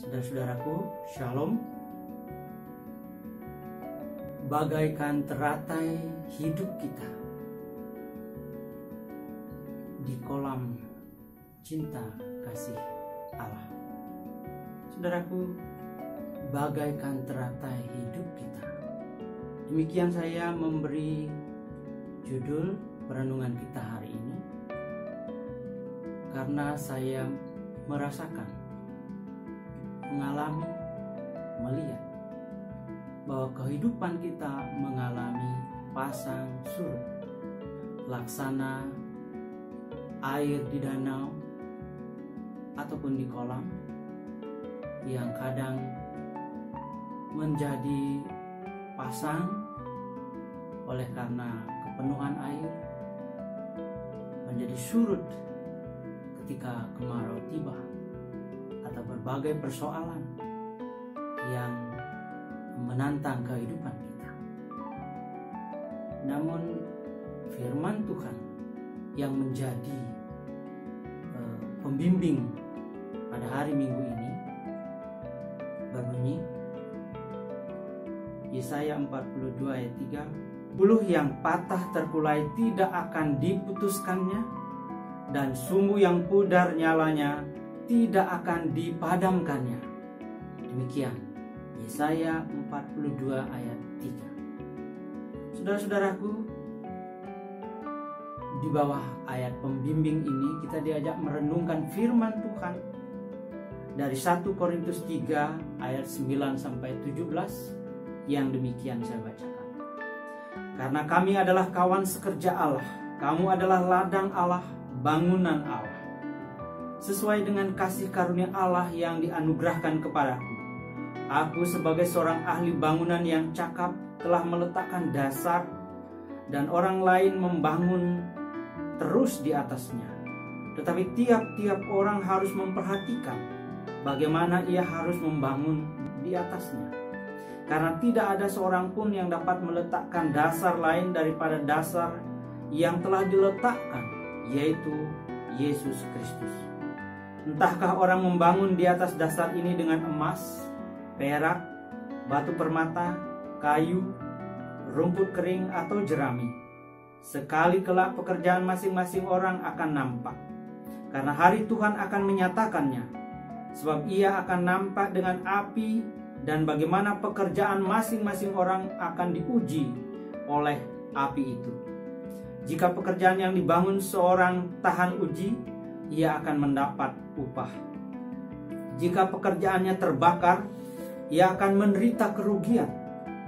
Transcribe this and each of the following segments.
Saudara-saudaraku, Shalom. Bagaikan teratai hidup kita di kolam cinta kasih Allah. Saudaraku, bagaikan teratai hidup kita. Demikian saya memberi judul perenungan kita hari ini, karena saya merasakan, mengalami, melihat bahwa kehidupan kita mengalami pasang surut, laksana air di danau ataupun di kolam yang kadang menjadi pasang oleh karena kepenuhan air, menjadi surut ketika kemarau tiba, atau berbagai persoalan yang menantang kehidupan kita. Namun firman Tuhan yang menjadi pembimbing pada hari Minggu ini berbunyi, Yesaya 42 ayat 3, buluh yang patah terkulai tidak akan diputuskannya, dan sumbu yang pudar nyalanya tidak akan dipadamkannya. Demikian Yesaya 42 ayat 3. Saudara-saudaraku, di bawah ayat pembimbing ini kita diajak merenungkan firman Tuhan dari 1 Korintus 3 ayat 9 sampai 17 yang demikian saya bacakan. Karena kami adalah kawan sekerja Allah, kamu adalah ladang Allah, bangunan Allah, sesuai dengan kasih karunia Allah yang dianugerahkan kepadaku. Aku sebagai seorang ahli bangunan yang cakap telah meletakkan dasar, dan orang lain membangun terus di atasnya. Tetapi tiap-tiap orang harus memperhatikan bagaimana ia harus membangun di atasnya. Karena tidak ada seorang pun yang dapat meletakkan dasar lain daripada dasar yang telah diletakkan, yaitu Yesus Kristus. Entahkah orang membangun di atas dasar ini dengan emas, perak, batu permata, kayu, rumput kering atau jerami. Sekali kelak pekerjaan masing-masing orang akan nampak, karena hari Tuhan akan menyatakannya. Sebab ia akan nampak dengan api, dan bagaimana pekerjaan masing-masing orang akan diuji oleh api itu. Jika pekerjaan yang dibangun seorang tahan uji, ia akan mendapat upah. Jika pekerjaannya terbakar, ia akan menderita kerugian,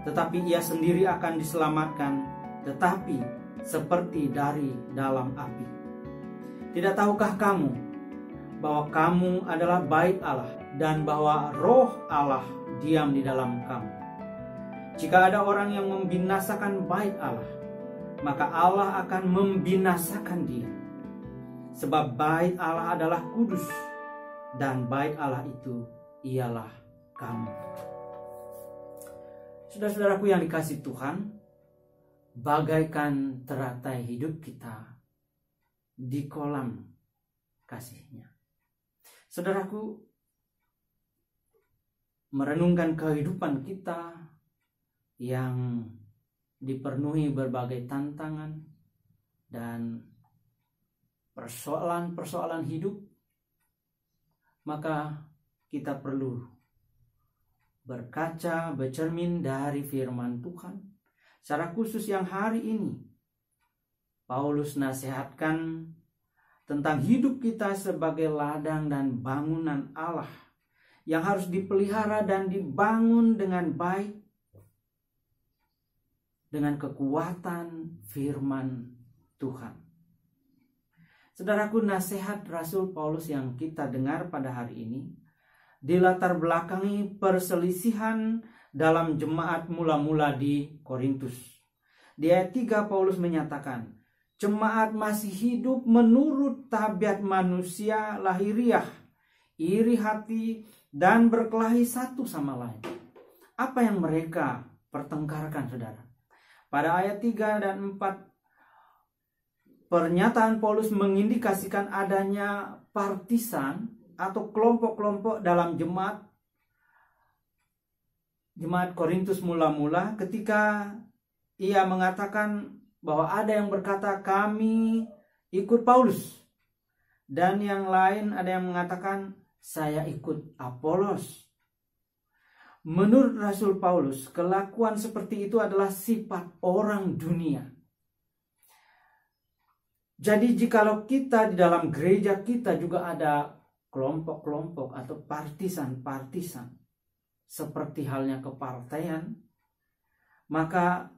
tetapi ia sendiri akan diselamatkan, tetapi seperti dari dalam api. Tidak tahukah kamu bahwa kamu adalah bait Allah, dan bahwa Roh Allah diam di dalam kamu? Jika ada orang yang membinasakan bait Allah, maka Allah akan membinasakan dia. Sebab bait Allah adalah kudus, dan bait Allah itu ialah kamu. Saudara-saudaraku yang dikasihi Tuhan, bagaikan teratai hidup kita di kolam kasih-Nya. Saudaraku, merenungkan kehidupan kita yang dipenuhi berbagai tantangan dan persoalan-persoalan hidup, maka kita perlu berkaca, bercermin dari firman Tuhan. Secara khusus yang hari ini Paulus nasihatkan tentang hidup kita sebagai ladang dan bangunan Allah yang harus dipelihara dan dibangun dengan baik dengan kekuatan firman Tuhan. Saudaraku, nasihat Rasul Paulus yang kita dengar pada hari ini dilatar belakangi perselisihan dalam jemaat mula-mula di Korintus. Di ayat 3 Paulus menyatakan, jemaat masih hidup menurut tabiat manusia lahiriah, iri hati dan berkelahi satu sama lain. Apa yang mereka pertengkarkan, saudara? Pada ayat 3 dan 4 Pernyataan Paulus mengindikasikan adanya partisan atau kelompok-kelompok dalam jemaat jemaat Korintus mula-mula ketika ia mengatakan bahwa ada yang berkata kami ikut Paulus, dan yang lain ada yang mengatakan saya ikut Apolos. Menurut Rasul Paulus, kelakuan seperti itu adalah sifat orang dunia. Jadi jikalau kita di dalam gereja kita juga ada kelompok-kelompok atau partisan-partisan seperti halnya kepartaian, maka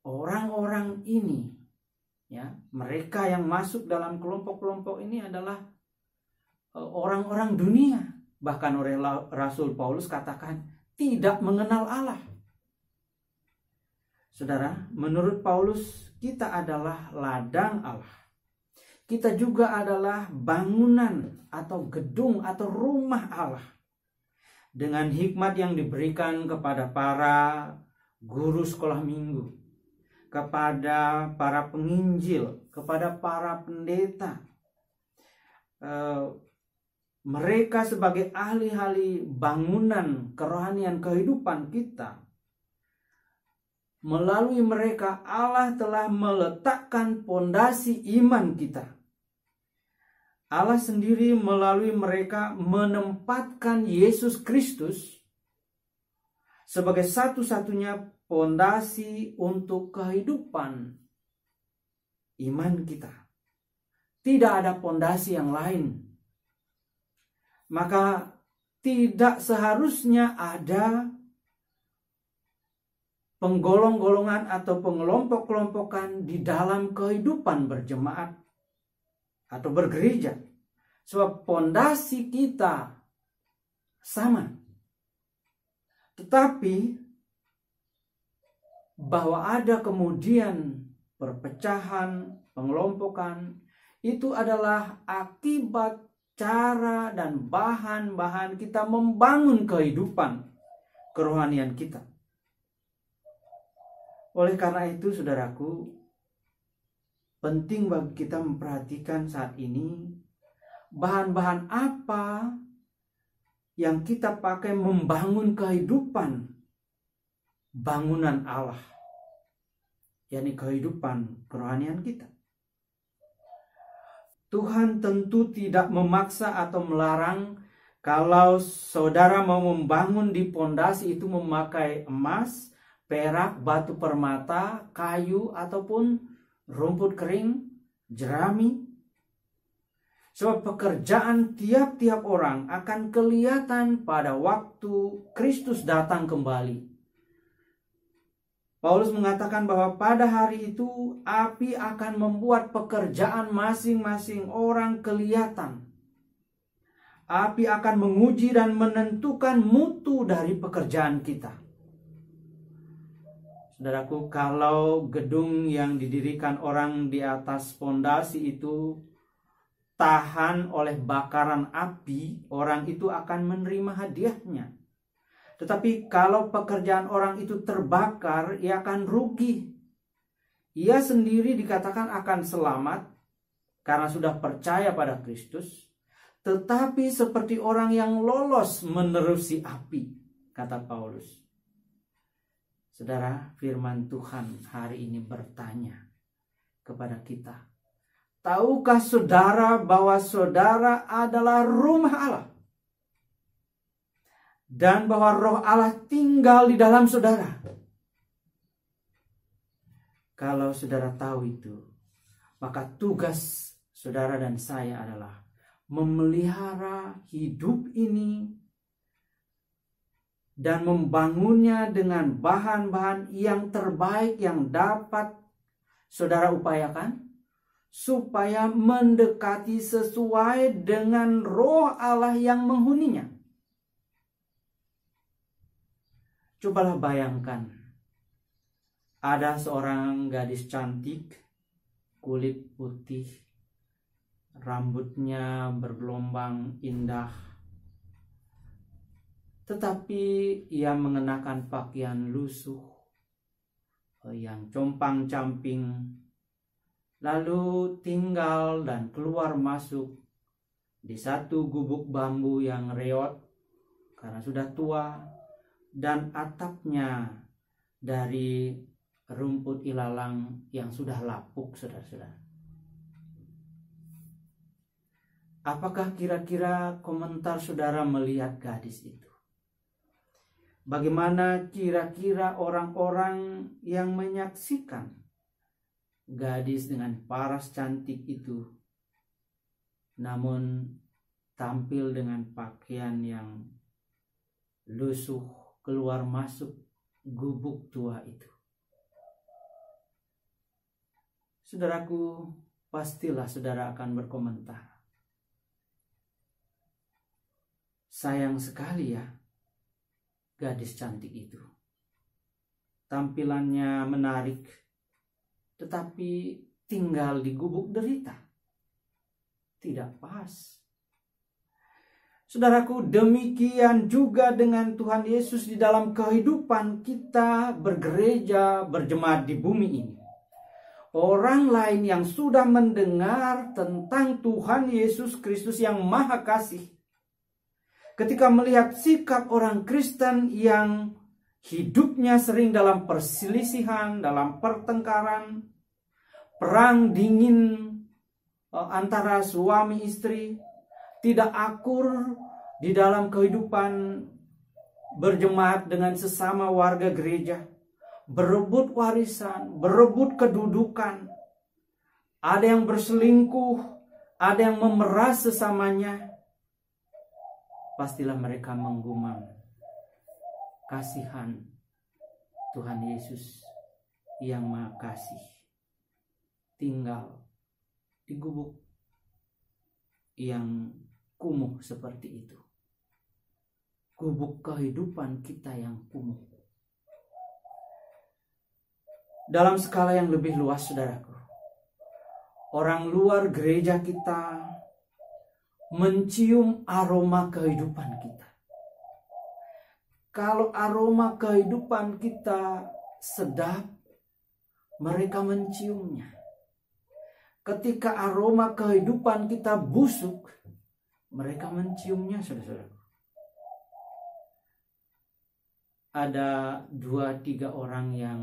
orang-orang ini, ya, mereka yang masuk dalam kelompok-kelompok ini adalah orang-orang dunia. Bahkan oleh Rasul Paulus katakan tidak mengenal Allah. Saudara, menurut Paulus kita adalah ladang Allah. Kita juga adalah bangunan atau gedung atau rumah Allah. Dengan hikmat yang diberikan kepada para guru sekolah minggu, kepada para penginjil, kepada para pendeta. Mereka sebagai ahli-ahli bangunan kerohanian kehidupan kita. Melalui mereka Allah telah meletakkan pondasi iman kita. Allah sendiri melalui mereka menempatkan Yesus Kristus sebagai satu-satunya pondasi untuk kehidupan iman kita. Tidak ada pondasi yang lain. Maka tidak seharusnya ada penggolong-golongan atau pengelompok-kelompokan di dalam kehidupan berjemaat atau bergereja. Sebab pondasi kita sama. Tetapi bahwa ada kemudian perpecahan, pengelompokan, itu adalah akibat cara dan bahan-bahan kita membangun kehidupan kerohanian kita. Oleh karena itu, saudaraku, penting bagi kita memperhatikan saat ini bahan-bahan apa yang kita pakai membangun kehidupan bangunan Allah, yakni kehidupan kerohanian kita. Tuhan tentu tidak memaksa atau melarang kalau saudara mau membangun di pondasi itu memakai emas, perak, batu permata, kayu, ataupun rumput kering, jerami. Sebab pekerjaan tiap-tiap orang akan kelihatan pada waktu Kristus datang kembali. Paulus mengatakan bahwa pada hari itu api akan membuat pekerjaan masing-masing orang kelihatan. Api akan menguji dan menentukan mutu dari pekerjaan kita. Saudaraku, kalau gedung yang didirikan orang di atas pondasi itu tahan oleh bakaran api, orang itu akan menerima hadiahnya. Tetapi kalau pekerjaan orang itu terbakar, ia akan rugi. Ia sendiri dikatakan akan selamat karena sudah percaya pada Kristus, tetapi seperti orang yang lolos menerusi api, kata Paulus. Saudara, firman Tuhan hari ini bertanya kepada kita, tahukah saudara bahwa saudara adalah rumah Allah? Dan bahwa Roh Allah tinggal di dalam saudara. Kalau saudara tahu itu, maka tugas saudara dan saya adalah memelihara hidup ini dan membangunnya dengan bahan-bahan yang terbaik yang dapat saudara upayakan, supaya mendekati sesuai dengan Roh Allah yang menghuninya. Cobalah bayangkan, ada seorang gadis cantik, kulit putih, rambutnya bergelombang indah, tetapi ia mengenakan pakaian lusuh yang compang-camping, lalu tinggal dan keluar masuk di satu gubuk bambu yang reot karena sudah tua, dan atapnya dari rumput ilalang yang sudah lapuk, saudara-saudara. Apakah kira-kira komentar saudara melihat gadis itu? Bagaimana kira-kira orang-orang yang menyaksikan gadis dengan paras cantik itu, namun tampil dengan pakaian yang lusuh keluar masuk gubuk tua itu? Saudaraku, pastilah saudara akan berkomentar, sayang sekali ya gadis cantik itu. Tampilannya menarik, tetapi tinggal di gubuk derita. Tidak pas. Saudaraku, demikian juga dengan Tuhan Yesus di dalam kehidupan kita bergereja, berjemaat di bumi ini. Orang lain yang sudah mendengar tentang Tuhan Yesus Kristus yang Maha Kasih, ketika melihat sikap orang Kristen yang hidupnya sering dalam perselisihan, dalam pertengkaran, perang dingin antara suami istri, tidak akur di dalam kehidupan berjemaat dengan sesama warga gereja, berebut warisan, berebut kedudukan, ada yang berselingkuh, ada yang memeras sesamanya, pastilah mereka menggumam kasihan Tuhan Yesus yang Maha Kasih tinggal di gubuk yang kumuh seperti itu. Gubuk kehidupan kita yang kumuh. Dalam skala yang lebih luas, saudaraku, orang luar gereja kita mencium aroma kehidupan kita. Kalau aroma kehidupan kita sedap, mereka menciumnya. Ketika aroma kehidupan kita busuk, mereka menciumnya, saudara-saudara. Ada 2-3 orang yang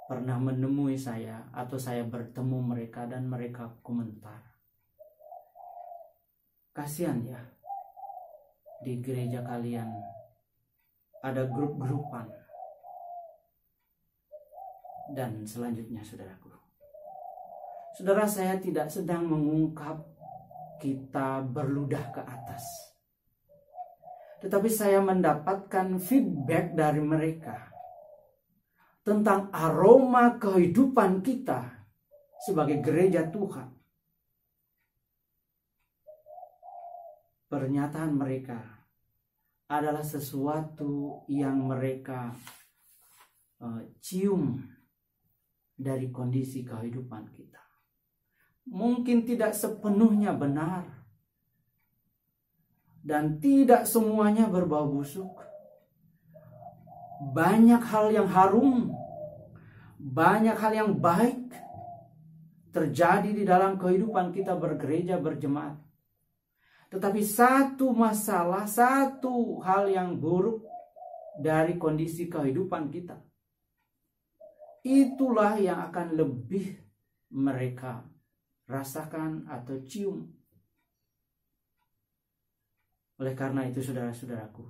pernah menemui saya atau saya bertemu mereka dan mereka komentar, kasihan ya, di gereja kalian ada grup-grupan. Dan selanjutnya, saudaraku, saudara, saya tidak sedang mengungkap kita berludah ke atas, tetapi saya mendapatkan feedback dari mereka tentang aroma kehidupan kita sebagai gereja Tuhan. Pernyataan mereka adalah sesuatu yang mereka cium dari kondisi kehidupan kita. Mungkin tidak sepenuhnya benar, dan tidak semuanya berbau busuk. Banyak hal yang harum, banyak hal yang baik terjadi di dalam kehidupan kita bergereja, berjemaat. Tetapi satu masalah, satu hal yang buruk dari kondisi kehidupan kita, itulah yang akan lebih mereka rasakan atau cium. Oleh karena itu, saudara-saudaraku,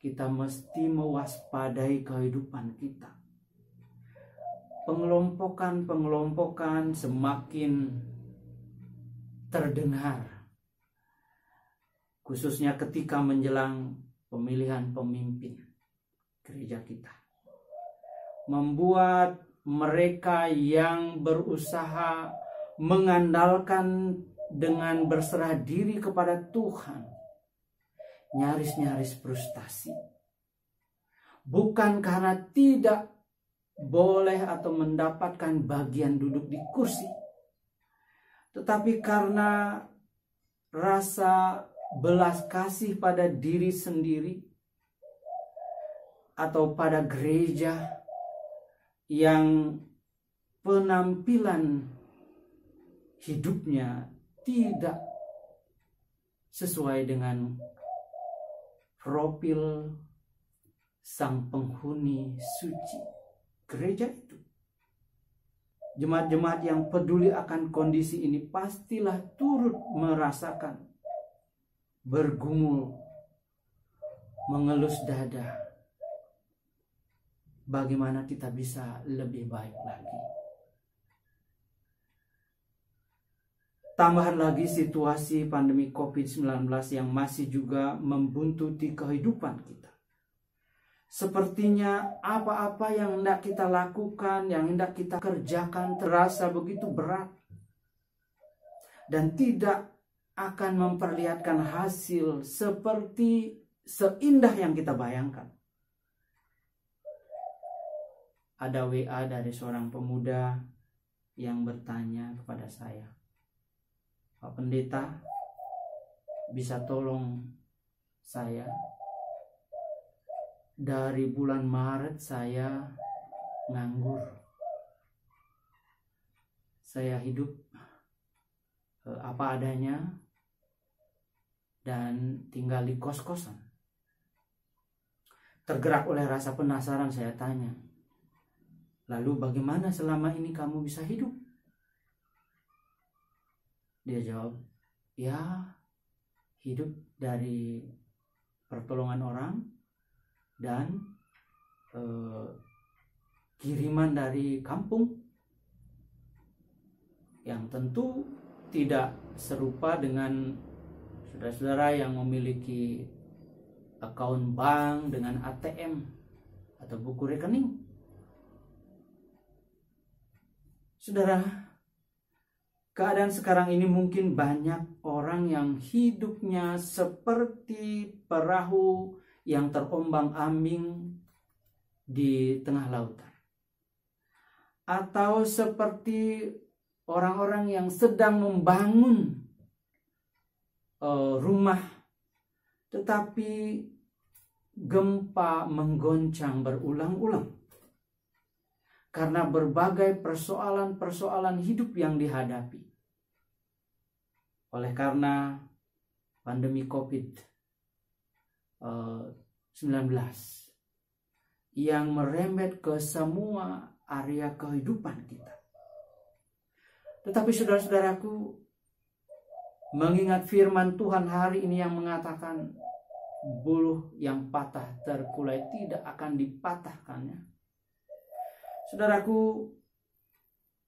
kita mesti mewaspadai kehidupan kita. Pengelompokan semakin terdengar, khususnya ketika menjelang pemilihan pemimpin gereja kita. Membuat mereka yang berusaha mengandalkan dengan berserah diri kepada Tuhan nyaris-nyaris frustasi. Bukan karena tidak boleh atau mendapatkan bagian duduk di kursi, tetapi karena rasa belas kasih pada diri sendiri atau pada gereja yang penampilan hidupnya tidak sesuai dengan profil sang penghuni suci gereja itu. Jemaat-jemaat yang peduli akan kondisi ini pastilah turut merasakan, bergumul, mengelus dada. Bagaimana kita bisa lebih baik lagi. Tambahan lagi situasi pandemi COVID-19 yang masih juga membuntuti kehidupan kita. Sepertinya apa-apa yang hendak kita lakukan, yang hendak kita kerjakan terasa begitu berat. Dan tidak akan memperlihatkan hasil seperti seindah yang kita bayangkan. Ada WA dari seorang pemuda yang bertanya kepada saya, "Pak Pendeta, bisa tolong saya? Dari bulan Maret saya nganggur. Saya hidup apa adanya dan tinggal di kos-kosan." Tergerak oleh rasa penasaran saya tanya, "Lalu bagaimana selama ini kamu bisa hidup?" Dia jawab, "Ya, hidup dari pertolongan orang dan kiriman dari kampung, yang tentu tidak serupa dengan saudara-saudara yang memiliki akun bank dengan ATM atau buku rekening." Saudara, keadaan sekarang ini mungkin banyak orang yang hidupnya seperti perahu yang terombang-ambing di tengah lautan. Atau seperti orang-orang yang sedang membangun rumah, tetapi gempa menggoncang berulang-ulang. Karena berbagai persoalan-persoalan hidup yang dihadapi. Oleh karena pandemi COVID-19 yang merembet ke semua area kehidupan kita. Tetapi saudara-saudaraku, mengingat firman Tuhan hari ini yang mengatakan buluh yang patah terkulai tidak akan dipatahkannya. Saudaraku,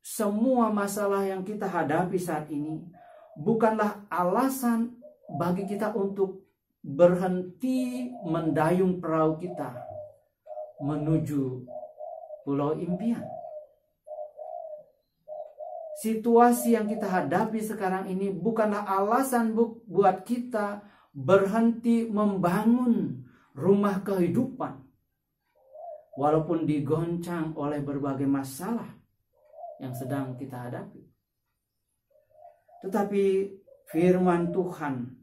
semua masalah yang kita hadapi saat ini bukanlah alasan bagi kita untuk berhenti mendayung perahu kita menuju pulau impian. Situasi yang kita hadapi sekarang ini bukanlah alasan buat kita berhenti membangun rumah kehidupan, walaupun digoncang oleh berbagai masalah yang sedang kita hadapi. Tetapi firman Tuhan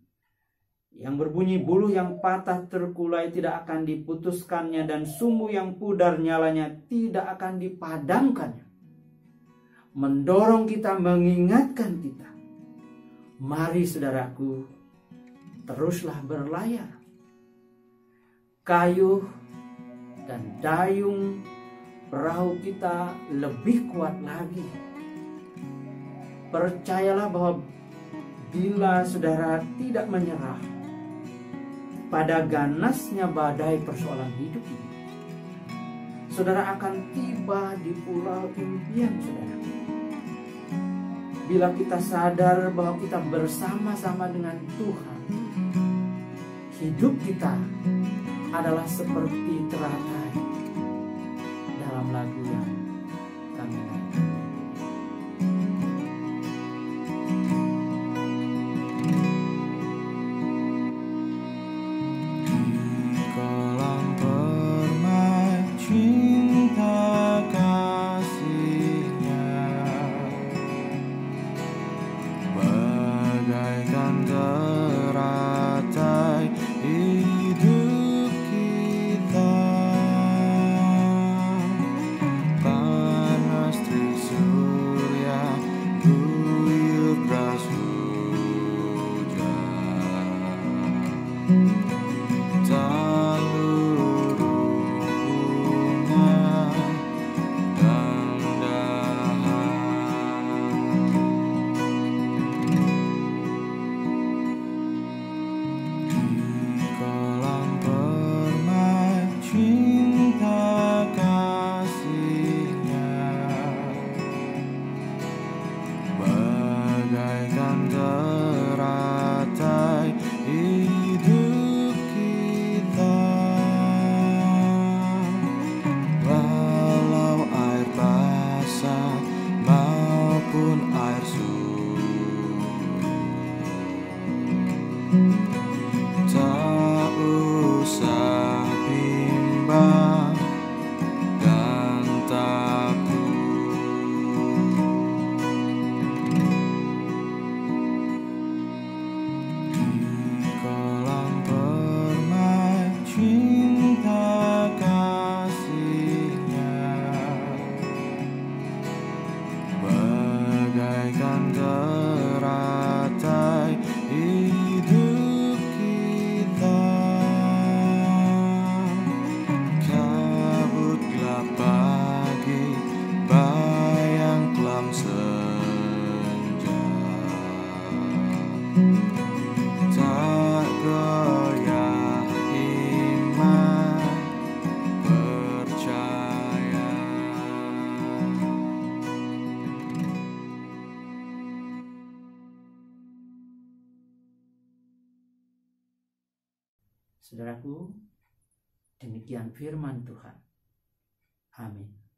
yang berbunyi, buluh yang patah terkulai tidak akan diputuskannya, dan sumbu yang pudar nyalanya tidak akan dipadamkannya, mendorong kita, mengingatkan kita, mari saudaraku, teruslah berlayar. Kayu dan dayung perahu kita lebih kuat lagi. Percayalah bahwa bila saudara tidak menyerah pada ganasnya badai persoalan hidup ini, saudara akan tiba di pulau impian saudara. Bila kita sadar bahwa kita bersama-sama dengan Tuhan, hidup kita adalah seperti teratai dalam lagu yang kami nyanyikan. Di kolam permai cinta kasihnya, bagaikan teratai hidup kita. tak goyah iman percaya. Saudaraku, demikian firman Tuhan. Amin.